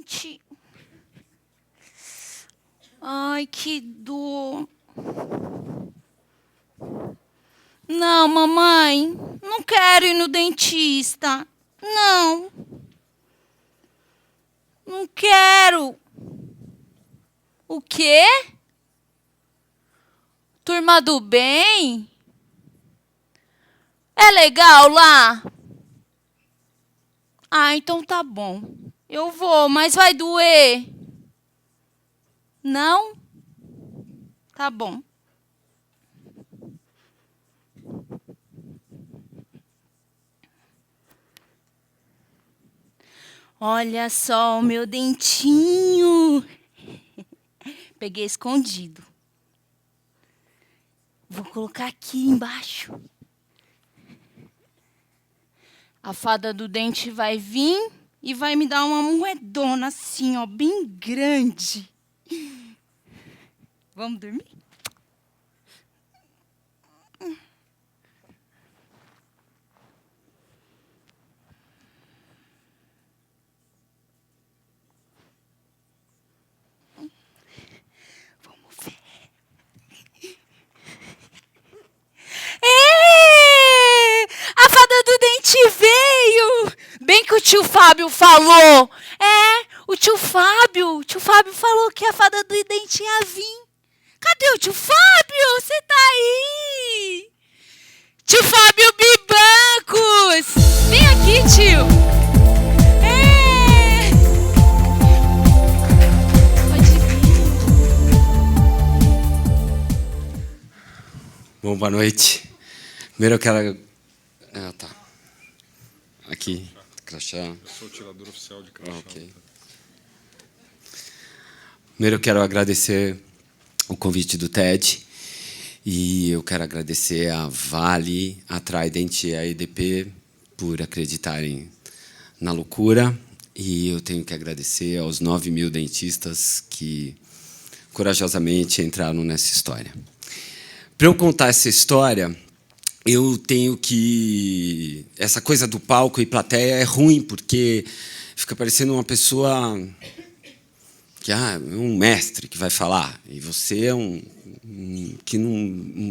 dente. Ai, que dor. Não, mamãe, não quero ir no dentista. Não. Não quero. O quê? Turma do bem? É legal lá? Ah, então tá bom. Eu vou, mas vai doer? Não? Tá bom. Olha só o meu dentinho. Peguei escondido. Vou colocar aqui embaixo. A fada do dente vai vir e vai me dar uma moedona assim, ó, bem grande. Vamos dormir? Vamos ver. A fada do dente veio! Bem que o tio Fábio falou. O tio Fábio falou que a fada do dente ia vir. Cadê o tio Fábio? Você tá aí? Tio Fábio Bibancos! Vem aqui, tio! Pode vir. Bom, boa noite. Primeiro eu quero... tá. Aqui, crachá. Eu sou o tirador oficial de crachá. Ok. Primeiro eu quero agradecer o convite do TED. E eu quero agradecer a Vale, a Trident e a EDP por acreditarem na loucura. E eu tenho que agradecer aos 9.000 dentistas que corajosamente entraram nessa história. Para eu contar essa história, eu tenho que... Essa coisa do palco e plateia é ruim, porque fica parecendo uma pessoa... um mestre que vai falar, e você é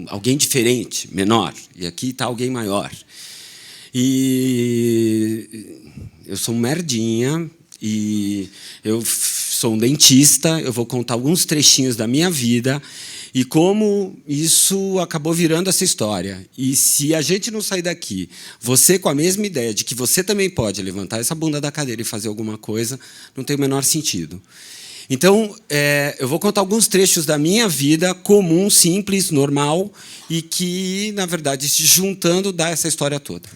alguém diferente, menor, e aqui está alguém maior. E eu sou um merdinha, e eu sou um dentista, eu vou contar alguns trechinhos da minha vida, e como isso acabou virando essa história. E se a gente não sair daqui, você com a mesma ideia de que você também pode levantar essa bunda da cadeira e fazer alguma coisa, não tem o menor sentido. Então, eu vou contar alguns trechos da minha vida comum, simples, normal, e que, na verdade, se juntando, dá essa história toda.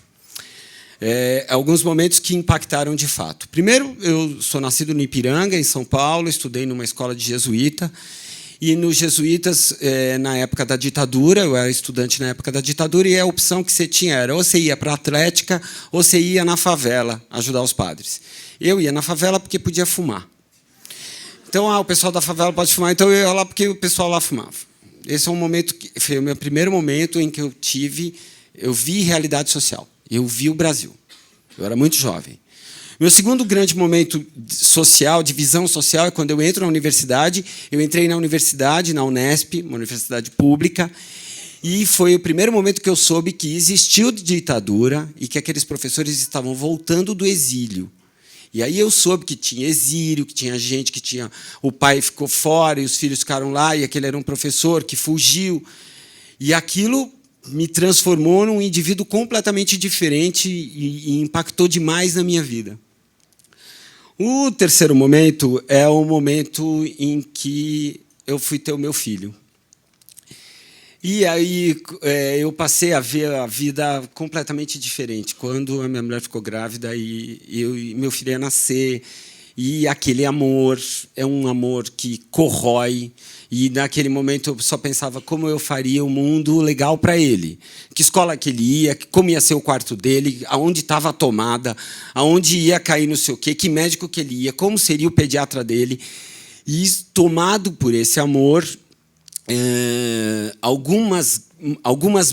Alguns momentos que impactaram de fato. Primeiro, eu sou nascido no Ipiranga, em São Paulo, estudei numa escola de jesuíta, e nos jesuítas, na época da ditadura, eu era estudante na época da ditadura, e a opção que você tinha era ou você ia para a Atlética, ou você ia na favela ajudar os padres. Eu ia na favela porque podia fumar. Então, o pessoal da favela pode fumar, então eu ia lá porque o pessoal lá fumava. Esse é um momento que foi o meu primeiro momento em que eu vi realidade social. Eu vi o Brasil. Eu era muito jovem. Meu segundo grande momento social, de visão social, é quando eu entro na universidade. Eu entrei na universidade, na Unesp, uma universidade pública, e foi o primeiro momento que eu soube que existiu ditadura e que aqueles professores estavam voltando do exílio. E aí eu soube que tinha exílio, que tinha gente que tinha... O pai ficou fora e os filhos ficaram lá, e aquele era um professor que fugiu. E aquilo me transformou num indivíduo completamente diferente e impactou demais na minha vida. O terceiro momento é o momento em que eu fui ter o meu filho. E aí eu passei a ver a vida completamente diferente. Quando a minha mulher ficou grávida e meu filho ia nascer, e aquele amor é um amor que corrói. E naquele momento eu só pensava como eu faria o mundo legal para ele. Que escola que ele ia, como ia ser o quarto dele, aonde estava a tomada, aonde ia cair não sei o quê, que médico que ele ia, como seria o pediatra dele. E tomado por esse amor...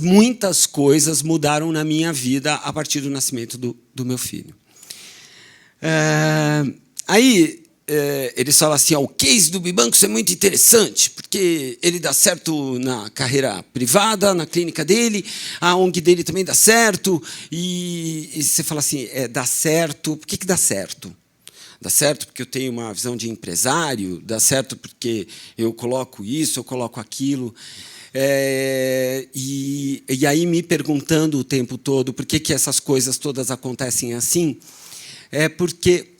muitas coisas mudaram na minha vida a partir do nascimento do meu filho. Aí eles falam assim, o case do Bibancos é muito interessante, porque ele dá certo na carreira privada, na clínica dele, a ONG dele também dá certo, e você fala assim, dá certo, por que dá certo? Dá certo porque eu tenho uma visão de empresário, dá certo porque eu coloco isso, eu coloco aquilo. E aí me perguntando o tempo todo por que essas coisas todas acontecem assim, porque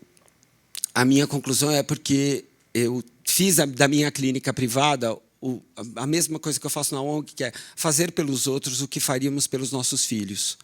a minha conclusão é porque eu fiz da minha clínica privada a mesma coisa que eu faço na ONG, que é fazer pelos outros o que faríamos pelos nossos filhos.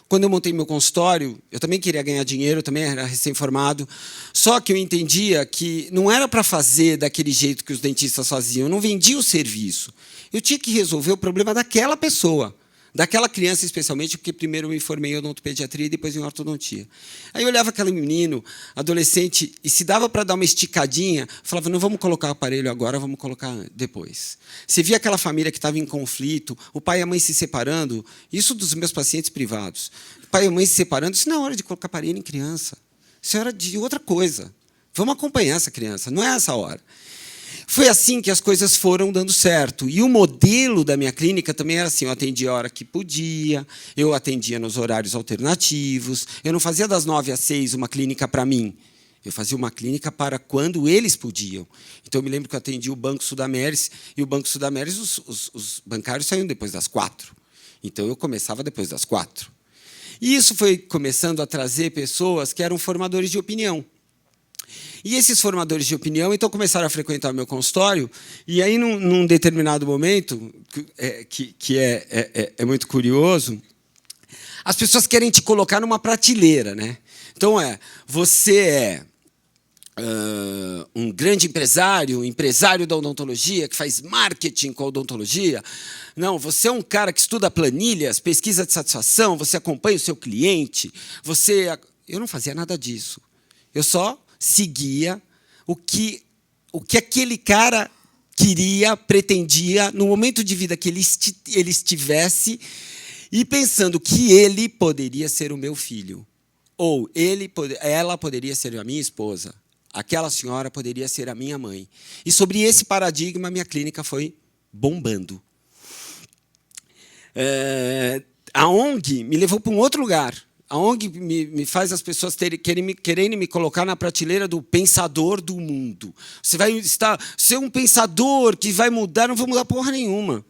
Quando eu montei meu consultório, eu também queria ganhar dinheiro, eu também era recém-formado, só que eu entendia que não era para fazer daquele jeito que os dentistas faziam, eu não vendia o serviço. Eu tinha que resolver o problema daquela pessoa, daquela criança especialmente, porque primeiro eu me formei em odontopediatria e depois em ortodontia. Aí eu olhava aquele menino, adolescente, e se dava para dar uma esticadinha, falava, não vamos colocar o aparelho agora, vamos colocar depois. Você via aquela família que estava em conflito, o pai e a mãe se separando, isso dos meus pacientes privados. O pai e a mãe se separando, isso não é hora de colocar aparelho em criança. Isso é hora de outra coisa. Vamos acompanhar essa criança, não é essa hora. Foi assim que as coisas foram dando certo. E o modelo da minha clínica também era assim, eu atendia a hora que podia, eu atendia nos horários alternativos, eu não fazia das 9 às 6 uma clínica para mim, eu fazia uma clínica para quando eles podiam. Então, eu me lembro que eu atendia o Banco Sudameris, e o Banco Sudameris, os bancários saíam depois das 4. Então, eu começava depois das 4. E isso foi começando a trazer pessoas que eram formadores de opinião. E esses formadores de opinião, então, começaram a frequentar o meu consultório, e aí, num determinado momento, que é muito curioso, as pessoas querem te colocar numa prateleira, né? Então, você é um grande empresário da odontologia, que faz marketing com a odontologia. Não, você é um cara que estuda planilhas, pesquisa de satisfação, você acompanha o seu cliente, Eu não fazia nada disso. Eu só seguia o que aquele cara queria, pretendia, no momento de vida que ele estivesse, e pensando que ele poderia ser o meu filho, ou ela poderia ser a minha esposa, aquela senhora poderia ser a minha mãe. E sobre esse paradigma, minha clínica foi bombando. A ONG me levou para um outro lugar. A ONG me faz as pessoas quererem me colocar na prateleira do pensador do mundo. Você vai ser um pensador que vai mudar, não vou mudar porra nenhuma.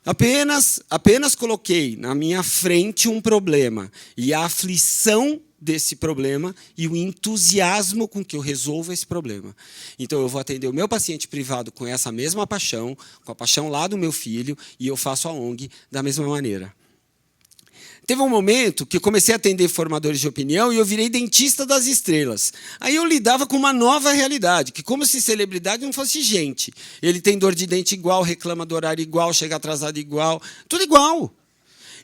Apenas coloquei na minha frente um problema, e a aflição desse problema e o entusiasmo com que eu resolvo esse problema. Então, eu vou atender o meu paciente privado com essa mesma paixão, com a paixão lá do meu filho, e eu faço a ONG da mesma maneira. Teve um momento que eu comecei a atender formadores de opinião e eu virei dentista das estrelas. Aí eu lidava com uma nova realidade, que como se celebridade não fosse gente. Ele tem dor de dente igual, reclama do horário igual, chega atrasado igual, tudo igual.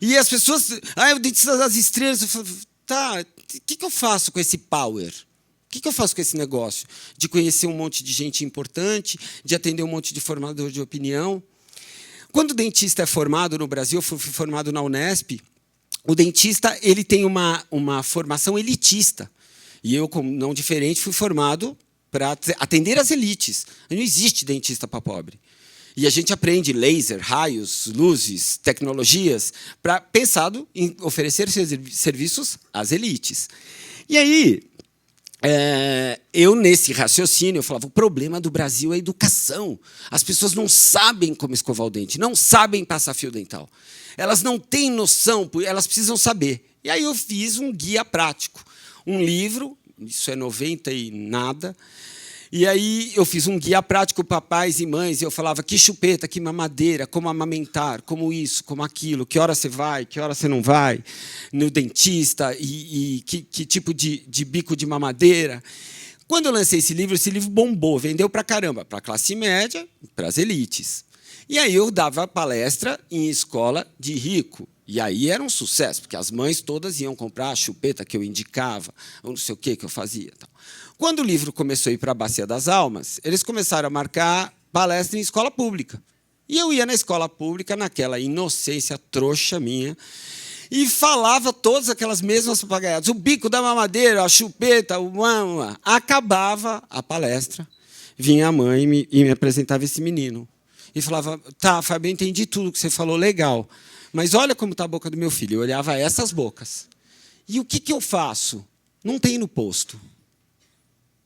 E as pessoas... o dentista das estrelas... Eu falo, tá, o que eu faço com esse power? O que eu faço com esse negócio? De conhecer um monte de gente importante, de atender um monte de formador de opinião. Quando o dentista é formado no Brasil, eu fui formado na Unesp, o dentista ele tem uma formação elitista. E eu, como não diferente, fui formado para atender as elites. Não existe dentista para pobre. E a gente aprende laser, raios, luzes, tecnologias, pensado em oferecer serviços às elites. E aí, eu, nesse raciocínio, eu falava, o problema do Brasil é a educação. As pessoas não sabem como escovar o dente, não sabem passar fio dental. Elas não têm noção, elas precisam saber. E aí eu fiz um guia prático. Um livro, isso é 90 e nada. E aí eu fiz um guia prático para pais e mães. E eu falava que chupeta, que mamadeira, como amamentar, como isso, como aquilo. Que hora você vai, que hora você não vai no dentista. E que tipo de bico de mamadeira. Quando eu lancei esse livro bombou. Vendeu para caramba. Para a classe média, para as elites. E aí eu dava palestra em escola de rico. E aí era um sucesso, porque as mães todas iam comprar a chupeta que eu indicava, ou não sei o que eu fazia. Quando o livro começou a ir para a Bacia das Almas, eles começaram a marcar palestra em escola pública. E eu ia na escola pública, naquela inocência trouxa minha, E falava todas aquelas mesmas papagaiadas. O bico da mamadeira, a chupeta, o mama. Acabava a palestra, vinha a mãe e me apresentava esse menino. E falava, tá, Fábio, eu entendi tudo que você falou, legal. Mas olha como está a boca do meu filho. Eu olhava essas bocas. E o que eu faço? Não tem no posto.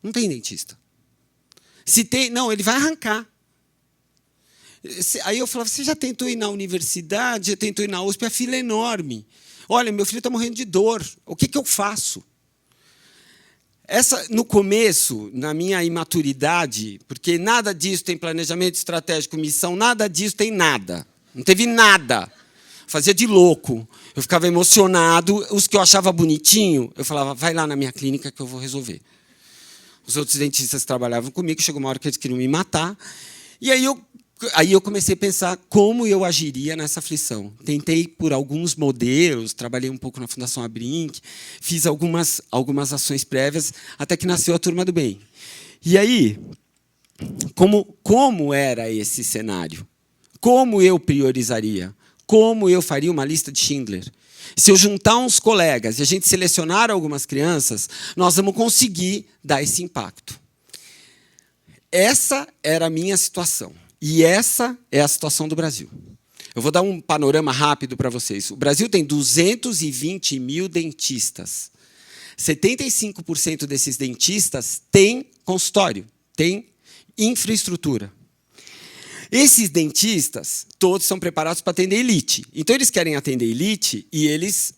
Não tem dentista. Se tem, não, ele vai arrancar. Aí eu falava, você já tentou ir na universidade? Já tentou ir na USP? A fila é enorme. Olha, meu filho está morrendo de dor. O que eu faço? No começo, na minha imaturidade, porque nada disso tem planejamento estratégico, missão, nada disso tem nada. Não teve nada. Fazia de louco. Eu ficava emocionado. Os que eu achava bonitinho, eu falava, vai lá na minha clínica que eu vou resolver. Os outros dentistas trabalhavam comigo, chegou uma hora que eles queriam me matar. E aí eu comecei a pensar como eu agiria nessa aflição. Tentei por alguns modelos, trabalhei um pouco na Fundação Abrinq, fiz algumas ações prévias, até que nasceu a Turma do Bem. E aí, como era esse cenário? Como eu priorizaria? Como eu faria uma lista de Schindler? Se eu juntar uns colegas e a gente selecionar algumas crianças, nós vamos conseguir dar esse impacto. Essa era a minha situação. E essa é a situação do Brasil. Eu vou dar um panorama rápido para vocês. O Brasil tem 220 mil dentistas. 75% desses dentistas têm consultório, têm infraestrutura. Esses dentistas, todos são preparados para atender elite. Então, eles querem atender elite e eles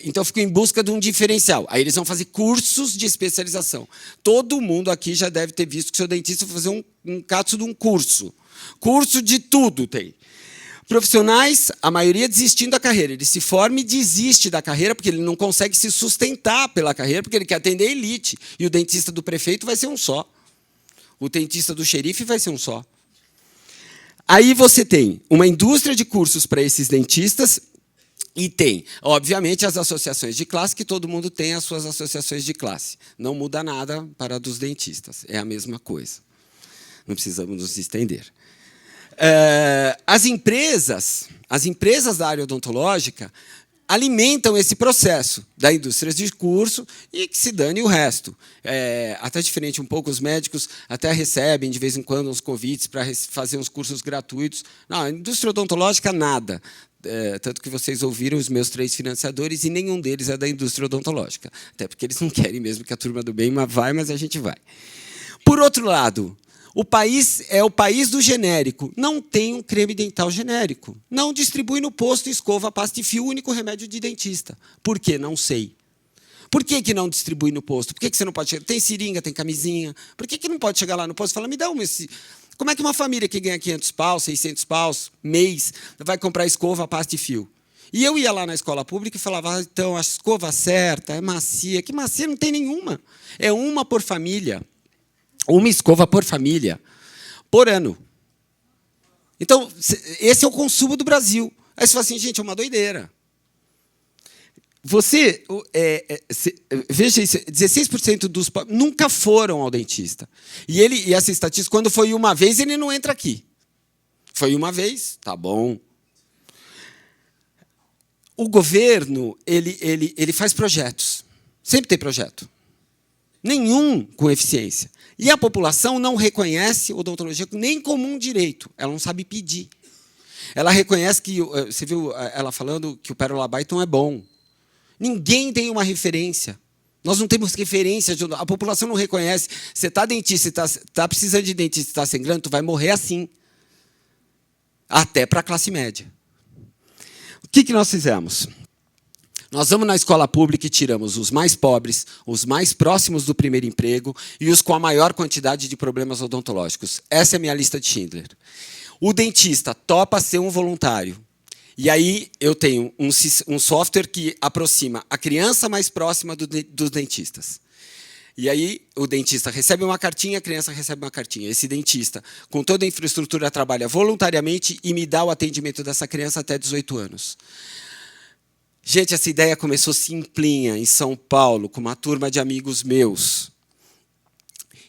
então ficam em busca de um diferencial. Aí eles vão fazer cursos de especialização. Todo mundo aqui já deve ter visto que o seu dentista vai fazer um cato de um curso. Curso de tudo tem. Profissionais, a maioria desistindo da carreira. Ele se forma e desiste da carreira porque ele não consegue se sustentar pela carreira, porque ele quer atender elite. E o dentista do prefeito vai ser um só. O dentista do xerife vai ser um só. Aí você tem uma indústria de cursos para esses dentistas e tem, obviamente, as associações de classe, que todo mundo tem as suas associações de classe. Não muda nada para a dos dentistas. É a mesma coisa. Não precisamos nos estender. As empresas da área odontológica alimentam esse processo da indústria de curso e que se dane o resto. Até diferente um pouco, os médicos até recebem, de vez em quando, uns convites para fazer uns cursos gratuitos. Não, a indústria odontológica, nada. Tanto que vocês ouviram os meus 3 financiadores e nenhum deles é da indústria odontológica. Até porque eles não querem mesmo que a Turma do Bem vai, mas a gente vai. Por outro lado, o país é o país do genérico. Não tem um creme dental genérico. Não distribui no posto escova, pasta e fio, o único remédio de dentista. Por quê? Não sei. Por que não distribui no posto? Por que você não pode chegar? Tem seringa, tem camisinha. Por que não pode chegar lá no posto e falar, me dá uma... Como é que uma família que ganha 500 paus, 600 paus, mês, vai comprar escova, pasta e fio? E eu ia lá na escola pública e falava, então, a escova certa é macia. Que macia? Não tem nenhuma. É uma por família. Uma escova por família, por ano. Então, esse é o consumo do Brasil. Aí você fala assim, gente, é uma doideira. Veja isso, 16% dos nunca foram ao dentista. E essa estatística, quando foi uma vez, ele não entra aqui. Foi uma vez, tá bom. O governo, ele faz projetos. Sempre tem projeto. Nenhum com eficiência. E a população não reconhece odontologia nem como um direito. Ela não sabe pedir. Ela reconhece que... Você viu ela falando que o Pérola Byton é bom. Ninguém tem uma referência. Nós não temos referência. A população não reconhece. Você está dentista, está precisando de dentista, está sem grana, tu vai morrer assim. Até para a classe média. O que nós fizemos? Nós vamos na escola pública e tiramos os mais pobres, os mais próximos do primeiro emprego e os com a maior quantidade de problemas odontológicos. Essa é a minha lista de Schindler. O dentista topa ser um voluntário. E aí eu tenho um software que aproxima a criança mais próxima dos dentistas. E aí o dentista recebe uma cartinha, a criança recebe uma cartinha. Esse dentista, com toda a infraestrutura, trabalha voluntariamente e me dá o atendimento dessa criança até 18 anos. Gente, essa ideia começou simplinha, em São Paulo, com uma turma de amigos meus.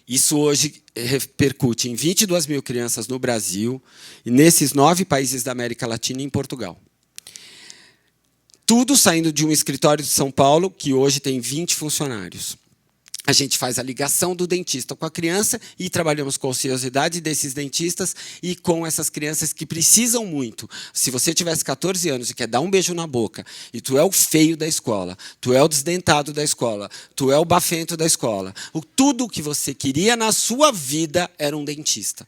Isso hoje repercute em 22 mil crianças no Brasil e nesses 9 países da América Latina e em Portugal. Tudo saindo de um escritório de São Paulo, que hoje tem 20 funcionários. A gente faz a ligação do dentista com a criança e trabalhamos com a ociosidade desses dentistas e com essas crianças que precisam muito. Se você tivesse 14 anos e quer dar um beijo na boca, e tu é o feio da escola, tu é o desdentado da escola, tu é o bafento da escola, tudo o que você queria na sua vida era um dentista.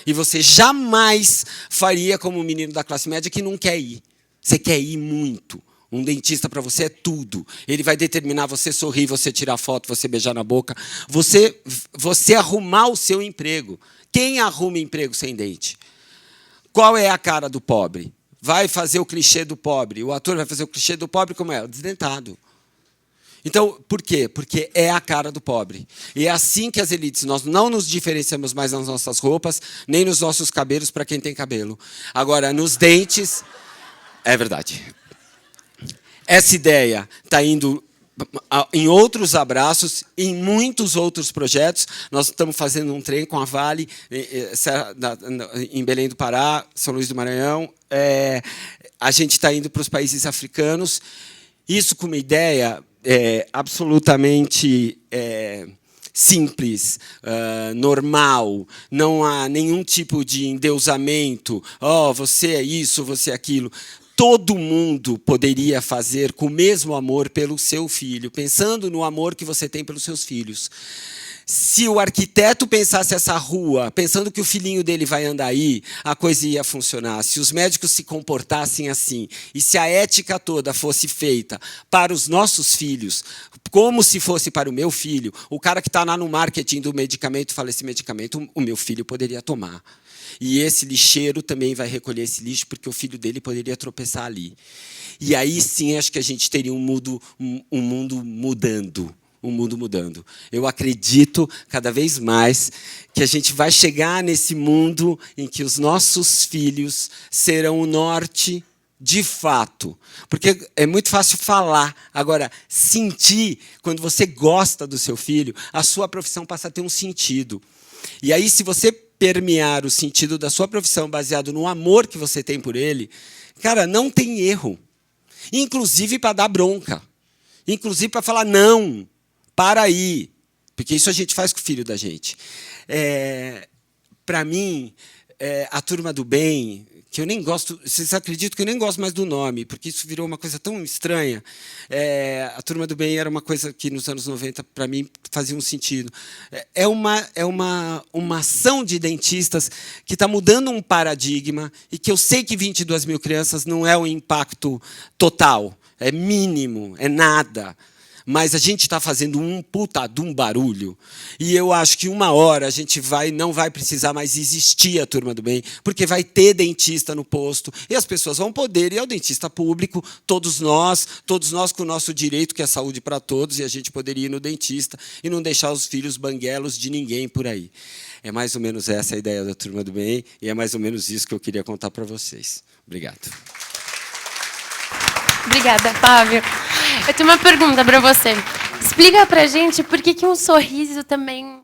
E você jamais faria como um menino da classe média que não quer ir. Você quer ir muito. Um dentista para você é tudo. Ele vai determinar você sorrir, você tirar foto, você beijar na boca, você arrumar o seu emprego. Quem arruma emprego sem dente? Qual é a cara do pobre? Vai fazer o clichê do pobre. O ator vai fazer o clichê do pobre como é? O desdentado. Então, por quê? Porque é a cara do pobre. E é assim que as elites, nós não nos diferenciamos mais nas nossas roupas, nem nos nossos cabelos para quem tem cabelo. Agora, nos dentes, é verdade. Essa ideia está indo em outros abraços, em muitos outros projetos. Nós estamos fazendo um trem com a Vale, em Belém do Pará, São Luís do Maranhão. A gente está indo para os países africanos. Isso com uma ideia absolutamente simples, normal. Não há nenhum tipo de endeusamento. Oh, você é isso, você é aquilo. Todo mundo poderia fazer com o mesmo amor pelo seu filho, pensando no amor que você tem pelos seus filhos. Se o arquiteto pensasse essa rua, pensando que o filhinho dele vai andar aí, a coisa ia funcionar. Se os médicos se comportassem assim, e se a ética toda fosse feita para os nossos filhos, como se fosse para o meu filho, o cara que está lá no marketing do medicamento fala, esse medicamento o meu filho poderia tomar. E esse lixeiro também vai recolher esse lixo, porque o filho dele poderia tropeçar ali. E aí sim, acho que a gente teria um mundo mudando. Um mundo mudando. Eu acredito cada vez mais que a gente vai chegar nesse mundo em que os nossos filhos serão o norte de fato. Porque é muito fácil falar. Agora, sentir, quando você gosta do seu filho, a sua profissão passa a ter um sentido. E aí, se você permear o sentido da sua profissão baseado no amor que você tem por ele, cara, não tem erro. Inclusive para dar bronca. Inclusive para falar, não, para aí. Porque isso a gente faz com o filho da gente. Para mim, a Turma do Bem, que eu nem gosto, vocês acreditam que eu nem gosto mais do nome, porque isso virou uma coisa tão estranha. A Turma do Bem era uma coisa que nos anos 90, para mim, fazia um sentido. É uma ação de dentistas que está mudando um paradigma e que eu sei que 22 mil crianças não é um impacto total, é mínimo, é nada. Mas a gente está fazendo um puta de um barulho. E eu acho que uma hora a gente não vai precisar mais existir a Turma do Bem, porque vai ter dentista no posto, e as pessoas vão poder ir ao dentista público, todos nós com o nosso direito, que é saúde para todos, e a gente poderia ir no dentista e não deixar os filhos banguelos de ninguém por aí. É mais ou menos essa a ideia da Turma do Bem, e é mais ou menos isso que eu queria contar para vocês. Obrigado. Obrigada, Fábio. Eu tenho uma pergunta para você. Explica pra gente por que um sorriso também